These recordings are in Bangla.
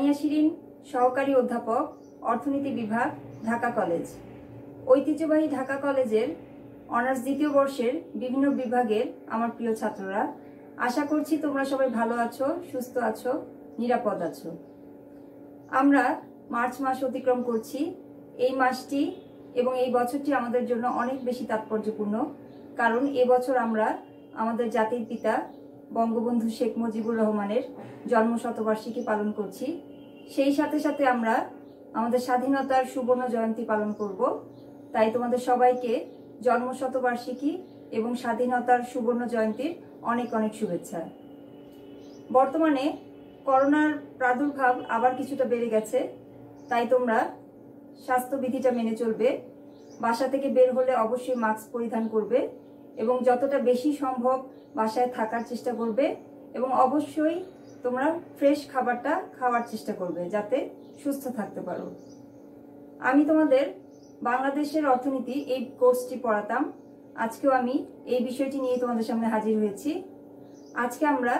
তানিয়া শিরিন, সহকারী অধ্যাপক, অর্থনীতি বিভাগ, ঢাকা কলেজ। ঐতিহ্যবাহী ঢাকা কলেজের অনার্স দ্বিতীয় বর্ষের বিভিন্ন বিভাগের আমার প্রিয় ছাত্ররা, আশা করছি তোমরা সবাই ভালো আছো, সুস্থ আছো, নিরাপদ আছো। আমরা মার্চ মাস অতিক্রম করছি। এই মাসটি এবং এই বছরটি আমাদের জন্য অনেক বেশি তাৎপর্যপূর্ণ, কারণ এবছর আমরা আমাদের জাতির পিতা বঙ্গবন্ধু শেখ মুজিবুর রহমানের জন্মশতবার্ষিকী পালন করছি। সেই সাথে সাথে আমরা আমাদের স্বাধীনতার সুবর্ণ জয়ন্তী পালন করব। তাই তোমাদের সবাইকে জন্মশতবার্ষিকী এবং স্বাধীনতার সুবর্ণ জয়ন্তীর অনেক অনেক শুভেচ্ছা। বর্তমানে করোনার প্রাদুর্ভাব আবার কিছুটা বেড়ে গেছে, তাই তোমরা স্বাস্থ্যবিধিটা মেনে চলবে। বাসা থেকে বের হলে অবশ্যই মাস্ক পরিধান করবে এবং যতটা বেশি সম্ভব বাসায় থাকার চেষ্টা করবে এবং অবশ্যই তোমরা ফ্রেশ খাবারটা খাওয়ার চেষ্টা করবে যাতে সুস্থ থাকতে পারো। আমি তোমাদের বাংলাদেশের অর্থনীতি এই কোর্সটি পড়াতাম। আজকেও আমি এই বিষয়টি নিয়ে তোমাদের সামনে হাজির হয়েছি। আজকে আমরা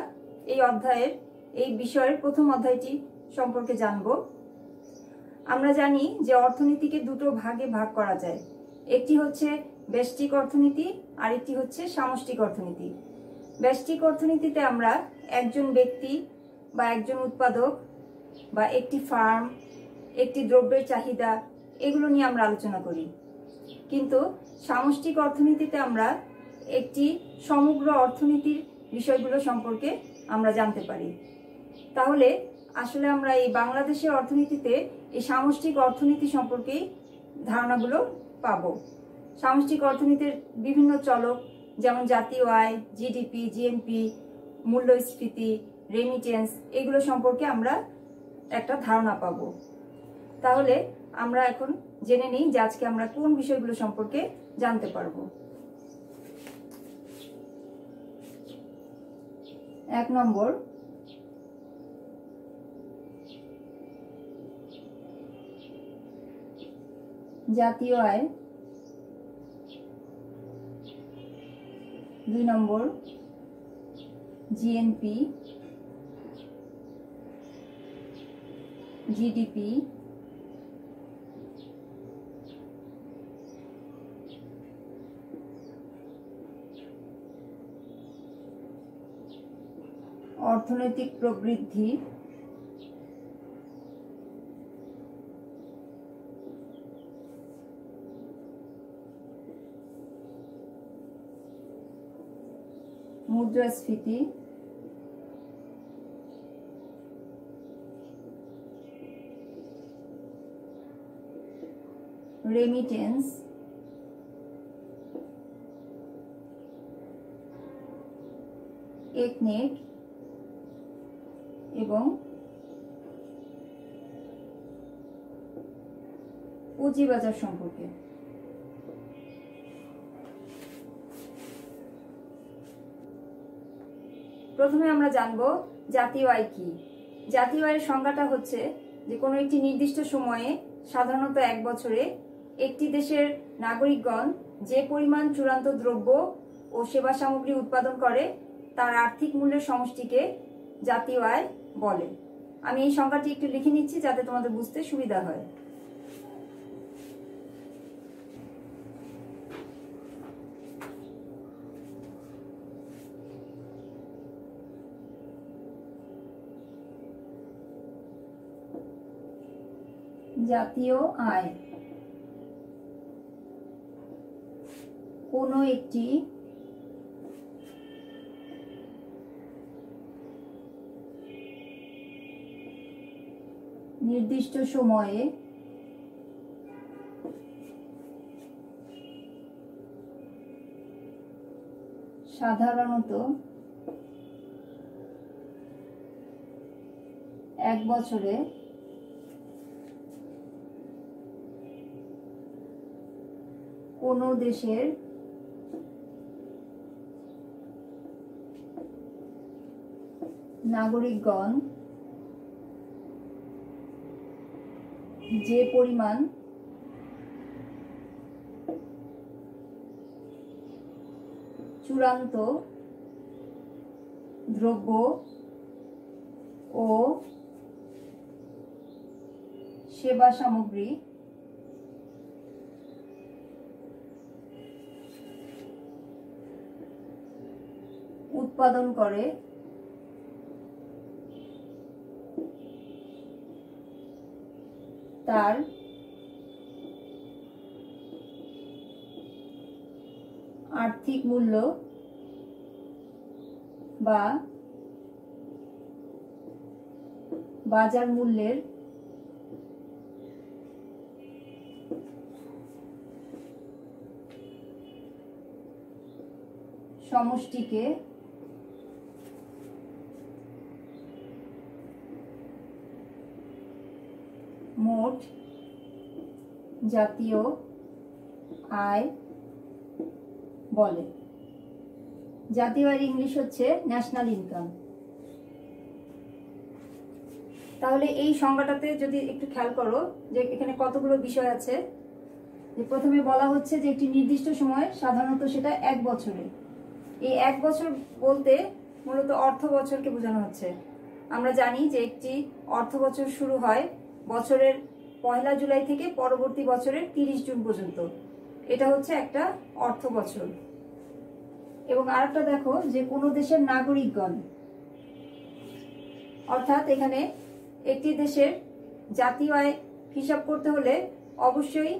এই বিষয়ের প্রথম অধ্যায়টি সম্পর্কে জানব। আমরা জানি যে অর্থনীতিকে দুটো ভাগে ভাগ করা যায়। একটি হচ্ছে ব্যষ্টিক অর্থনীতি আর একটি হচ্ছে সামষ্টিক অর্থনীতি। ব্যষ্টিক অর্থনীতিতে আমরা একজন ব্যক্তি বা একজন উৎপাদক বা একটি ফার্ম, একটি দ্রব্যের চাহিদা, এগুলো নিয়ে আমরা আলোচনা করি। কিন্তু সামষ্টিক অর্থনীতিতে আমরা একটি সমগ্র অর্থনীতির বিষয়গুলো সম্পর্কে আমরা জানতে পারি। তাহলে আসলে আমরা এই বাংলাদেশের অর্থনীতিতে এই সামষ্টিক অর্থনীতি সম্পর্কেই ধারণাগুলো পাব। সামষ্টিক অর্থনীতির বিভিন্ন চলক যেমন জাতীয় আয়, জিডিপি, জিএনপি, মূল্যস্ফীতি, রেমিটেন্স, এগুলো সম্পর্কে আমরা একটা ধারণা পাব। তাহলে আমরা এখন জেনে নিই যে আজকে আমরা কোন বিষয়গুলো সম্পর্কে জানতে পারবো। 1 নম্বর, জাতীয় আয়। 2 নম্বর, জিএনপি, জিডিপি, অর্থনৈতিক প্রবৃদ্ধি, মুদ্রাস্ফীতি, রেমিটেন্স, একনেট এবং পুঁজিবাজার সম্পর্কে। প্রথমে আমরা জানব জাতীয় আয় কি। জাতীয় আয়ের সংজ্ঞাটা হচ্ছে যে কোনো একটি নির্দিষ্ট সময়ে, সাধারণত 1 বছরে, একটি দেশের নাগরিকগণ যে পরিমাণ চূড়ান্ত দ্রব্য ও সেবা সামগ্রী উৎপাদন করে তার আর্থিক মূল্যের সমষ্টিকে জাতীয় আয় বলে। আমি এই সংখ্যাটি একটু লিখে নিচ্ছি যাতে তোমাদের বুঝতে সুবিধা হয়। জাতীয় আয় কোনো একটি নির্দিষ্ট সময়ে সাধারণত 1 বছরে কোনো দেশের নাগরিকগণ যে পরিমাণ চূড়ান্ত দ্রব্য ও সেবা সামগ্রী উৎপাদন করে তার আর্থিক মূল্য বা বাজার মূল্যের সমষ্টিকে মোট জাতীয় আয় বলে। জাতীয় আয়ের ইংলিশ হচ্ছে ন্যাশনাল ইনকাম। তাহলে এই সংজ্ঞাটাতে যদি একটু খেয়াল করো যে এখানে কতগুলো বিষয় আছে। যে প্রথমে বলা হচ্ছে যে একটি নির্দিষ্ট সময়, সাধারণত সেটা 1 বছরে। এই 1 বছর বলতে মূলত অর্থ বছরকে বোঝানো হচ্ছে। আমরা জানি যে একটি অর্থ বছর শুরু হয় বছরের 1 জুলাই থেকে পরবর্তী বছরের 30 জুন পর্যন্ত। এটা হচ্ছে একটা অর্থ বছর। এবং আরেকটা দেখো যে কোনো দেশের নাগরিকগণ, অর্থাৎ এখানে একটি দেশের জাতীয় আয় হিসাব করতে হলে অবশ্যই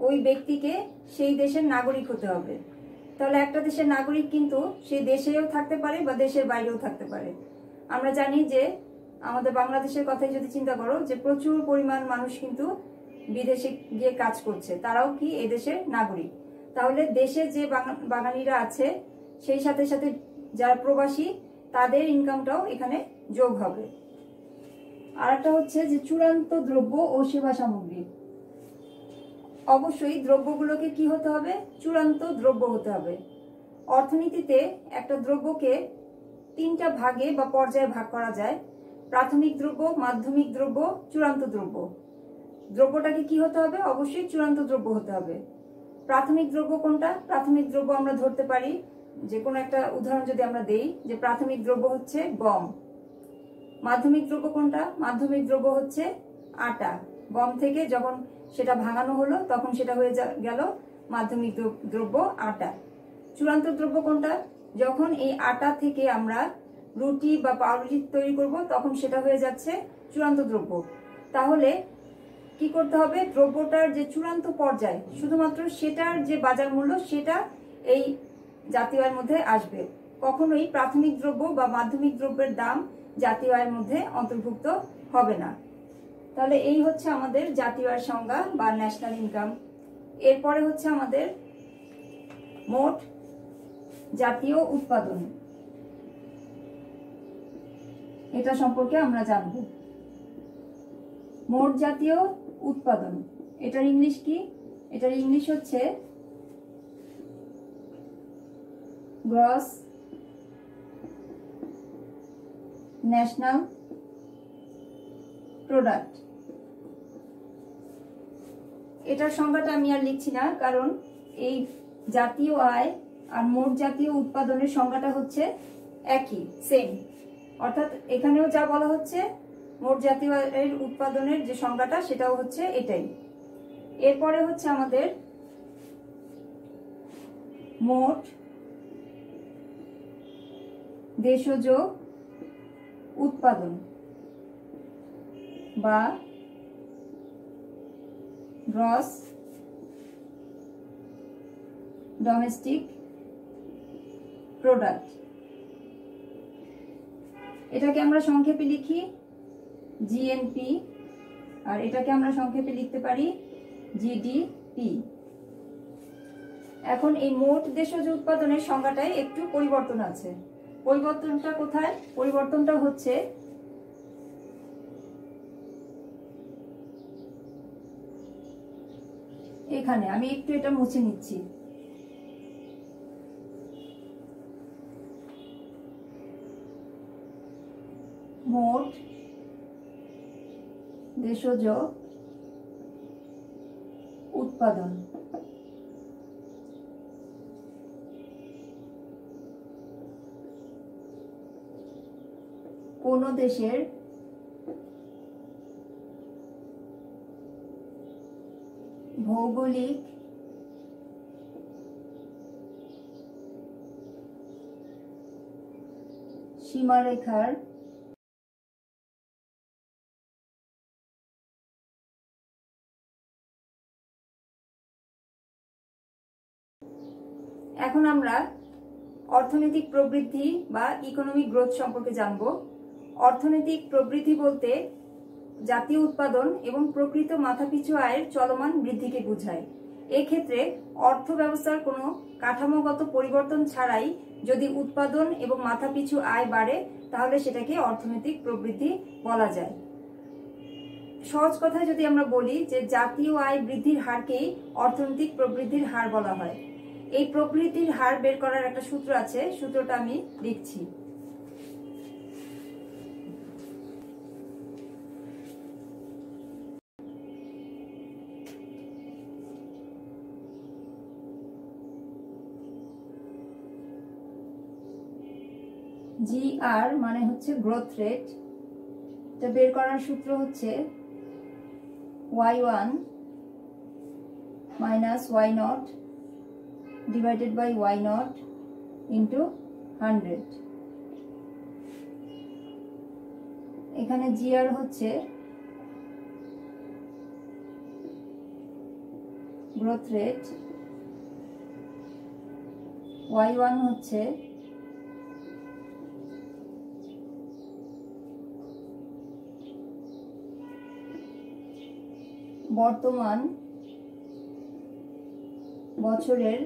ওই ব্যক্তিকে সেই দেশের নাগরিক হতে হবে। তাহলে একটা দেশের নাগরিক কিন্তু সেই দেশেও থাকতে পারে বা দেশের বাইরেও থাকতে পারে। আমরা জানি যে আমাদের বাংলাদেশের কথাই যদি চিন্তা করো যে প্রচুর পরিমাণ মানুষ কিন্তু বিদেশে গিয়ে কাজ করছে, তারাও কি এই দেশের নাগরিক। তাহলে দেশে যে বাঙালিরা আছে সেই সাথে সাথে যারা প্রবাসী তাদের ইনকামটাও এখানে যোগ হবে। আর একটা হচ্ছে যে চূড়ান্ত দ্রব্য ও সেবা সামগ্রী। অবশ্যই দ্রব্যগুলোকে কি হতে হবে? চূড়ান্ত দ্রব্য হতে হবে। অর্থনীতিতে একটা দ্রব্যকে 3টা ভাগে বা পর্যায়ে ভাগ করা যায়: প্রাথমিক দ্রব্য, মাধ্যমিক দ্রব্য, চূড়ান্ত দ্রব্য। দ্রব্যটাকে কি হতে হবে? অবশ্যই চূড়ান্ত দ্রব্য হতে হবে। প্রাথমিক দ্রব্য কোনটা? প্রাথমিক দ্রব্য আমরা ধরতে পারি, যে কোনো একটা উদাহরণ যদি আমরা দেই, যে প্রাথমিক দ্রব্য হচ্ছে গম। মাধ্যমিক দ্রব্য কোনটা? মাধ্যমিক দ্রব্য হচ্ছে আটা। গম থেকে যখন সেটা ভাঙানো হলো তখন সেটা হয়ে গেল মাধ্যমিক দ্রব্য আটা। চূড়ান্ত দ্রব্য কোনটা? যখন এই আটা থেকে আমরা রুটি বা পাউরুটি তৈরি করব তখন সেটা হয়ে যাচ্ছে চূড়ান্ত দ্রব্য। তাহলে কি করতে হবে? দ্রব্যটার যে চূড়ান্ত পর্যায়, শুধুমাত্র সেটার যে বাজার মূল্য সেটা এই জাতীয় আয়ের মধ্যে আসবে। কখনোই প্রাথমিক দ্রব্য বা মাধ্যমিক দ্রব্যের দাম জাতীয় আয়ের মধ্যে অন্তর্ভুক্ত হবে না। তাহলে এই হচ্ছে আমাদের জাতীয় আয়ের সংজ্ঞা বা ন্যাশনাল ইনকাম। এরপরে হচ্ছে আমাদের মোট জাতীয় উৎপাদন। এটা সম্পর্কে আমরা জানব। মোট জাতীয় উৎপাদন, এটার ইংলিশ কি? এটার ইংলিশ হচ্ছে গ্রস ন্যাশনাল প্রোডাক্ট। এটার সংজ্ঞাটা আমি আর লিখছি না, কারণ এই জাতীয় আয় আর মোট জাতীয় উৎপাদনের সংজ্ঞাটা হচ্ছে একই, সেম। অর্থাৎ এখানেও যা বলা হচ্ছে মোট জাতীয় আয়ের উৎপাদনের যে সংজ্ঞাটা সেটাও হচ্ছে এটাই। এরপরে হচ্ছে আমাদের মোট দেশজ উৎপাদন বা গ্রস ডোমেস্টিক প্রোডাক্ট। এটাকে আমরা সংক্ষেপে লিখি জিএনপি, আর এটাকে আমরা সংক্ষেপে লিখতে পারি জিডিপি। এখন এই মোট দেশজ উৎপাদনের সংজ্ঞাটায় একটু পরিবর্তন আছে। পরিবর্তনটা কোথায়? পরিবর্তনটা হচ্ছে এখানে। আমি একটু এটা মুছে নিচ্ছি। মোট দেশজ উৎপাদন কোন দেশের ভৌগোলিক সীমারেখার এখন আমরা অর্থনৈতিক প্রবৃদ্ধি বা ইকোনমিক গ্রোথ সম্পর্কে জানব। অর্থনৈতিক প্রবৃদ্ধি বলতে জাতীয় উৎপাদন এবং প্রকৃত মাথাপিছু আয়ের চলমান বৃদ্ধিকে বোঝায়। এক্ষেত্রে অর্থ ব্যবস্থার কোনো কাঠামোগত পরিবর্তন ছাড়াই যদি উৎপাদন এবং মাথাপিছু আয় বাড়ে তাহলে সেটাকে অর্থনৈতিক প্রবৃদ্ধি বলা যায়। সহজ কথায় যদি আমরা বলি যে জাতীয় আয় বৃদ্ধির হারকেই অর্থনৈতিক প্রবৃদ্ধির হার বলা হয়। এই প্রবৃদ্ধির হার বের করার একটা সূত্র আছে, সূত্রটা আমি লিখছি। GR মানে হচ্ছে গ্রোথ রেট, তো বের করার সূত্র হচ্ছে y1 minus y0 divided by y0 into 100। এখানে GR হচ্ছে গ্রোথ রেট, y1 হচ্ছে বর্তমান বছরের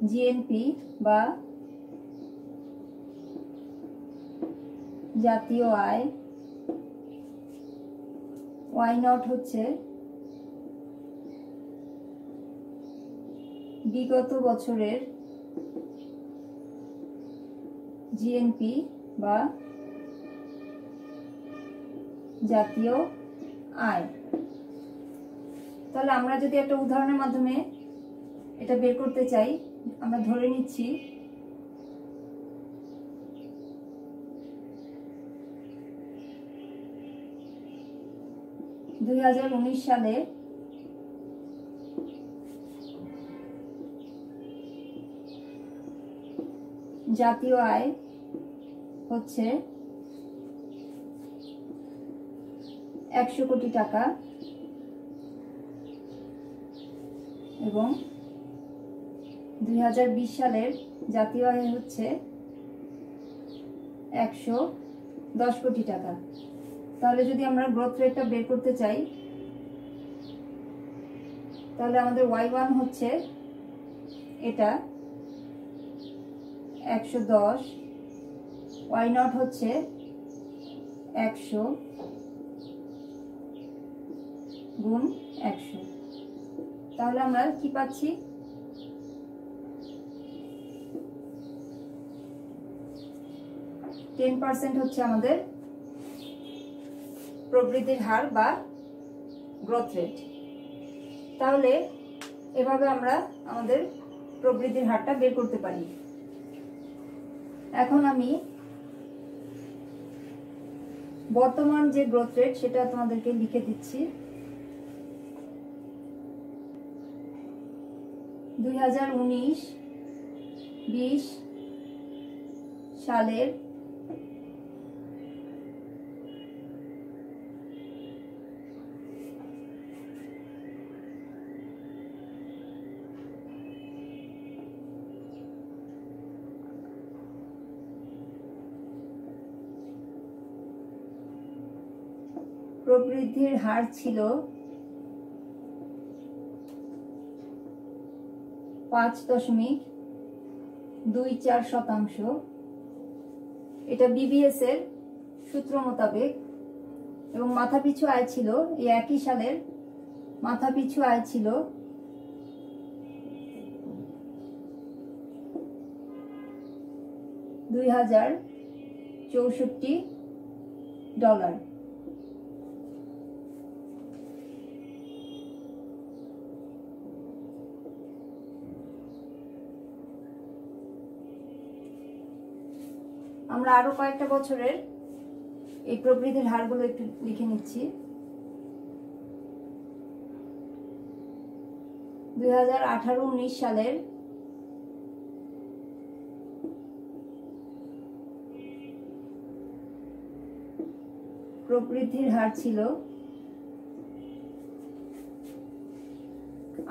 জিএনপি বা জাতীয় আয়, y0 হচ্ছে বিগত বছরের জিএনপি বা জাতীয় আয়। তাহলে আমরা যদি একটা উদাহরণের মাধ্যমে এটা বের করতে চাই, আমরা ধরে নিচ্ছি (2019) সালে জাতীয় আয় হচ্ছে 100 কোটি টাকা এবং 2020 সালের জাতীয় আয় হচ্ছে 110 কোটি টাকা। তাহলে যদি আমরা গ্রোথ রেটটা বের করতে চাই তাহলে আমাদের y1 হচ্ছে এটা 110, y0 হচ্ছে 100 গুণ 100। তাহলে আমরা কি পাচ্ছি? 10% হচ্ছে আমাদের প্রবৃদ্ধির হার বা গ্রোথ রেট। তাহলে এভাবে আমরা আমাদের প্রবৃদ্ধির হারটা বের করতে পারি। এখন আমি বর্তমান যে গ্রোথ রেট সেটা তোমাদেরকে লিখে দিচ্ছি। 2019-20 সালের প্রবৃদ্ধির হার ছিল 5.24%। এটা BBS এর সূত্র মোতাবেক এবং মাথাপিছু আয় ছিল এই একই সালের মাথাপিছু আয় ছিল $2064। আমরা আরো কয়েকটা বছরের এই প্রবৃদ্ধির হারগুলো একটু লিখে নিচ্ছি। 2018-19 সালের প্রবৃদ্ধির হার ছিল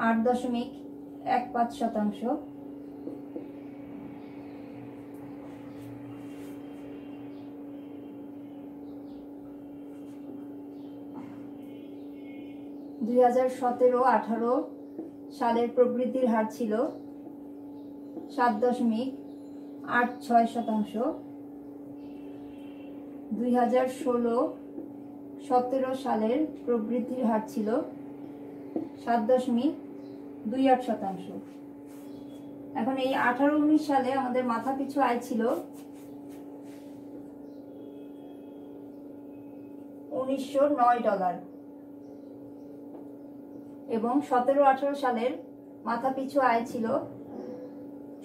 8.15%। দুই 2017-18 সালের প্রবৃদ্ধির হার ছিল 7.86%। 2016-17 সালের প্রবৃদ্ধির হার ছিল 7.28%। এখন এই 18-19 সালে আমাদের মাথা পিছু আয় ছিল $1909 এবং 17-18 সালের মাথা পিছু আয় ছিল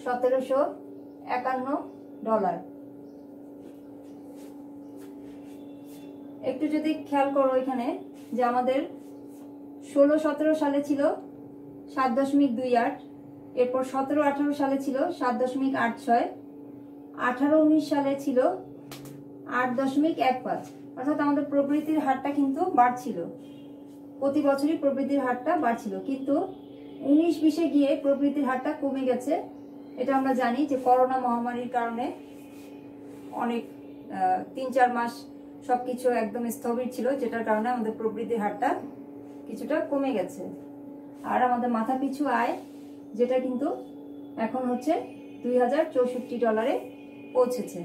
$1751। একটু যদি খেয়াল করো এখানে যে আমাদের 16-17 সালে ছিল 7.28, এরপর 17-18 সালে ছিল 7.86, 18-19 সালে ছিল 8.15। অর্থাৎ আমাদের প্রবৃদ্ধির হারটা কিন্তু বাড়ছিল, প্রতি বছরই প্রবৃদ্ধির হারটা বাড়ছিল। কিন্তু 19-20-এ গিয়ে প্রবৃদ্ধির হারটা কমে গেছে। এটা আমরা জানি যে করোনা মহামারীর কারণে অনেক 3-4 মাস সবকিছু একদম স্থবির ছিল, যেটার কারণে আমাদের প্রবৃদ্ধির হারটা কিছুটা কমে গেছে। আর আমাদের মাথা পিছু আয় যেটা কিন্তু এখন হচ্ছে $2064 পৌঁছেছে।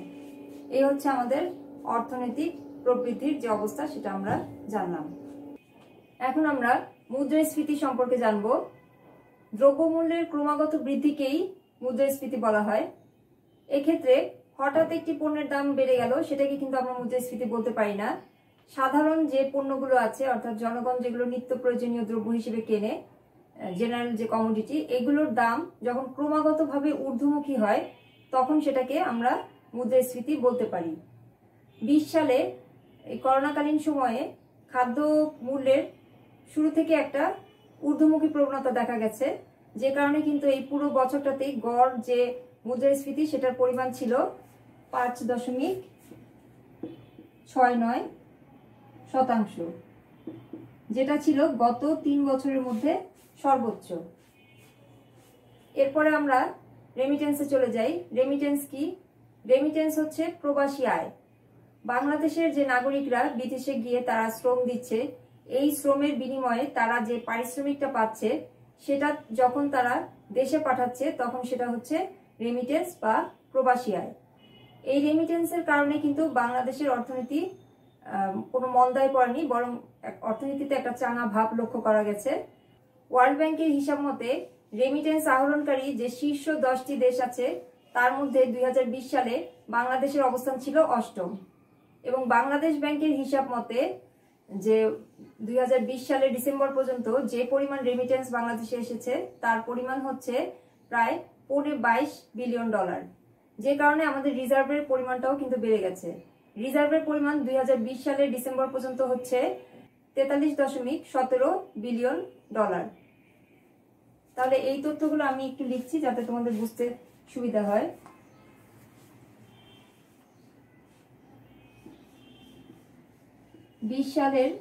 এই হচ্ছে আমাদের অর্থনৈতিক প্রবৃদ্ধির যে অবস্থা, সেটা আমরা জানলাম। এখন আমরা মুদ্রাস্ফীতি সম্পর্কে জানব। দ্রব্যমূল্যের ক্রমাগত বৃদ্ধিকেই মুদ্রাস্ফীতি বলা হয়। এক্ষেত্রে হঠাৎ একটি পণ্যের দাম বেড়ে গেল, সেটাকে কিন্তু আমরা মুদ্রাস্ফীতি বলতে পারি না। সাধারণ যে পণ্যগুলো আছে, অর্থাৎ জনগণ যেগুলো নিত্য প্রয়োজনীয় দ্রব্য হিসেবে কেনে, জেনারেল যে কমোডিটি, এগুলোর দাম যখন ক্রমাগতভাবে ঊর্ধ্বমুখী হয় তখন সেটাকে আমরা মুদ্রাস্ফীতি বলতে পারি। 20 সালে এই করোনাকালীন সময়ে খাদ্য মূল্যের শুরু থেকে একটা ঊর্ধ্বমুখী প্রবণতা দেখা গেছে, যে কারণে কিন্তু এই পুরো বছরটাতেই গড় যে মুদ্রাস্ফীতি সেটার পরিমাণ ছিল 5.69%, যেটা ছিল গত 3 বছরের মধ্যে সর্বোচ্চ। এরপরে আমরা রেমিটেন্সে চলে যাই। রেমিটেন্স কি? রেমিটেন্স হচ্ছে প্রবাসী আয়। বাংলাদেশের যে নাগরিকরা বিদেশে গিয়ে তারা শ্রম দিচ্ছে, এই শ্রমের বিনিময়ে তারা যে পারিশ্রমিকটা পাচ্ছে, সেটা যখন তারা দেশে পাঠাচ্ছে তখন সেটা হচ্ছে রেমিটেন্স বা প্রবাসী আয়। এই রেমিটেন্সের কারণে কিন্তু বাংলাদেশের অর্থনীতি কোনো মন্দায় পড়েনি, বরং অর্থনীতিতে একটা চাঙা ভাব লক্ষ্য করা গেছে। ওয়ার্ল্ড ব্যাংকের হিসাব মতে রেমিটেন্স আহরণকারী যে শীর্ষ 10টি দেশ আছে, তার মধ্যে 2020 সালে বাংলাদেশের অবস্থান ছিল 8ম। এবং বাংলাদেশ ব্যাংকের হিসাব মতে যে 2020 সালের ডিসেম্বর পর্যন্ত যে পরিমাণ রেমিটেন্স বাংলাদেশে এসেছে, তার পরিমাণ হচ্ছে প্রায় $22 বিলিয়ন, যে কারণে আমাদের রিজার্ভের পরিমাণটাও কিন্তু বেড়ে গেছে। রিজার্ভের পরিমাণ 2020 সালের ডিসেম্বর পর্যন্ত হচ্ছে $43.17 বিলিয়ন। তাহলে এই তথ্যগুলো আমি একটু লিখছি যাতে তোমাদের বুঝতে সুবিধা হয়। সালের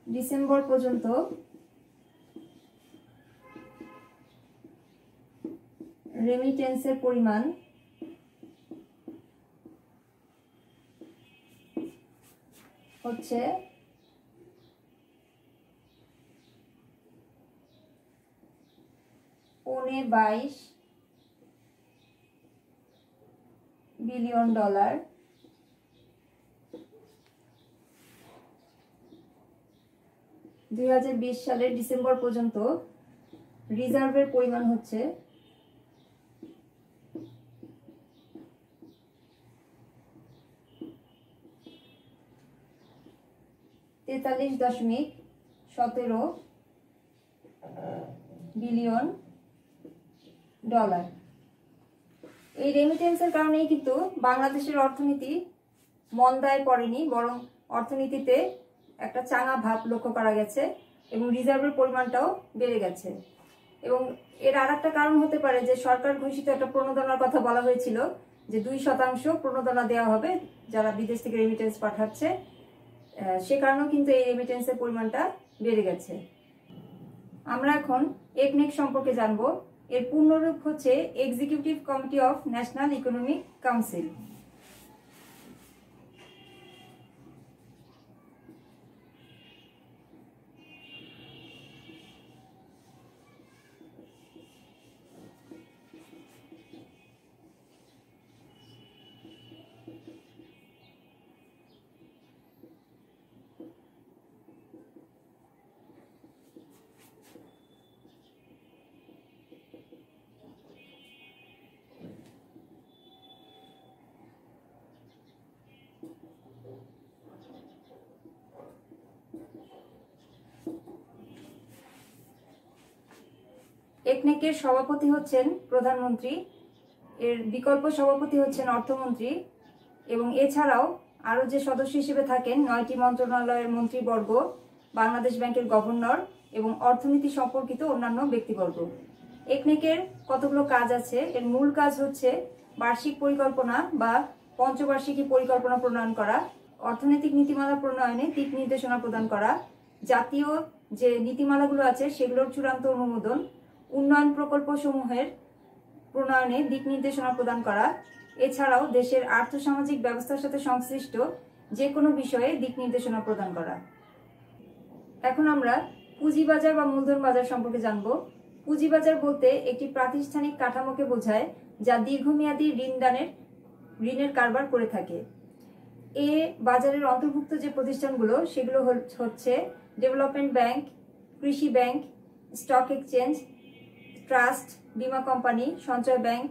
ডিসেম্বর পর্যন্ত রেমিটেন্সের পরিমাণ হচ্ছে $22 বিলিয়ন। 2020 সালের ডিসেম্বর পর্যন্ত রিজার্ভের পরিমাণ হচ্ছে $43.17 বিলিয়ন। এই রেমিটেন্সের কারণেই কিন্তু বাংলাদেশের অর্থনীতি মন্দায় পড়েনি, বরং অর্থনীতিতে একটা চাঙা ভাব লক্ষ্য করা গেছে এবং রিজার্ভের পরিমাণটাও বেড়ে গেছে। এবং এর আর একটা কারণ হতে পারে যে সরকার ঘোষিত একটা প্রণোদনার কথা বলা হয়েছিল যে 2% প্রণোদনা দেওয়া হবে যারা বিদেশ থেকে রেমিটেন্স পাঠাচ্ছে, সে কারণেও কিন্তু এই রেমিটেন্সের পরিমাণটা বেড়ে গেছে। আমরা এখন একনেক সম্পর্কে জানবো। এর পূর্ণরূপ হচ্ছে executive committee of national economic council. একনেকের সভাপতি হচ্ছেন প্রধানমন্ত্রী, এর বিকল্প সভাপতি হচ্ছেন অর্থমন্ত্রী, এবং এছাড়াও আরও যে সদস্য হিসেবে থাকেন 9টি মন্ত্রণালয়ের মন্ত্রীবর্গ, বাংলাদেশ ব্যাংকের গভর্নর এবং অর্থনীতি সম্পর্কিত অন্যান্য ব্যক্তিবর্গ। একনেকের কতগুলো কাজ আছে। এর মূল কাজ হচ্ছে বার্ষিক পরিকল্পনা বা পঞ্চবার্ষিকী পরিকল্পনা প্রণয়ন করা, অর্থনৈতিক নীতিমালা প্রণয়নে দিক নির্দেশনা প্রদান করা, জাতীয় যে নীতিমালাগুলো আছে সেগুলোর চূড়ান্ত অনুমোদন, উন্নয়ন প্রকল্প সমূহের প্রণয়নে দিক নির্দেশনা প্রদান করা, এছাড়াও দেশের আর্থসামাজিক ব্যবস্থার সাথে সংশ্লিষ্ট যে কোনো বিষয়ে দিক নির্দেশনা প্রদান করা। এখন আমরা পুঁজিবাজার বা মূলধন বাজার সম্পর্কে জানব। পুঁজিবাজার বলতে একটি প্রাতিষ্ঠানিক কাঠামোকে বোঝায় যা দীর্ঘমেয়াদী ঋণের কারবার করে থাকে। এ বাজারের অন্তর্ভুক্ত যে প্রতিষ্ঠানগুলো সেগুলো হচ্ছে ডেভেলপমেন্ট ব্যাংক, কৃষি ব্যাংক, স্টক এক্সচেঞ্জ, ট্রাস্ট, বীমা কোম্পানি, সঞ্চয় ব্যাংক।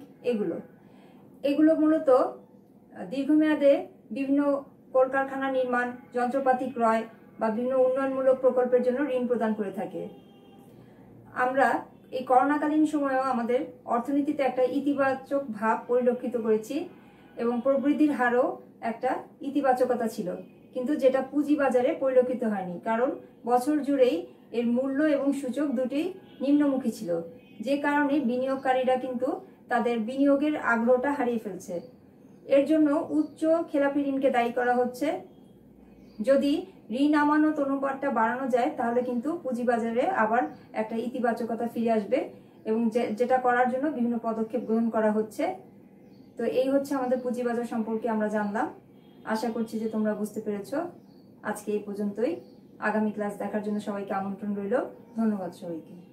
এগুলো মূলত দীর্ঘমেয়াদে বিভিন্ন কলকারখানা নির্মাণ, যন্ত্রপাতি ক্রয় বা বিভিন্ন উন্নয়নমূলক প্রকল্পের জন্য ঋণ প্রদান করে থাকে। আমরা এই করোনাকালীন সময়েও আমাদের অর্থনীতিতে একটা ইতিবাচক ভাব পরিলক্ষিত করেছি এবং প্রবৃদ্ধির হারও একটা ইতিবাচকতা ছিল, কিন্তু যেটা পুঁজিবাজারে পরিলক্ষিত হয়নি, কারণ বছর জুড়েই এর মূল্য এবং সূচক দুটি নিম্নমুখী ছিল, যে কারণে বিনিয়োগকারীরা কিন্তু তাদের বিনিয়োগের আগ্রহটা হারিয়ে ফেলছে। এর জন্য উচ্চ খেলাপি ঋণকে দায়ী করা হচ্ছে। যদি ঋণ আমানত অনুপাতটা বাড়ানো যায় তাহলে কিন্তু পুঁজিবাজারে আবার একটা ইতিবাচকতা ফিরে আসবে এবং যেটা করার জন্য বিভিন্ন পদক্ষেপ গ্রহণ করা হচ্ছে। তো এই হচ্ছে আমাদের পুঁজিবাজার সম্পর্কে আমরা জানলাম। আশা করছি যে তোমরা বুঝতে পেরেছো। আজকে এই পর্যন্তই। আগামী ক্লাস দেখার জন্য সবাইকে আমন্ত্রণ রইল। ধন্যবাদ সবাইকে।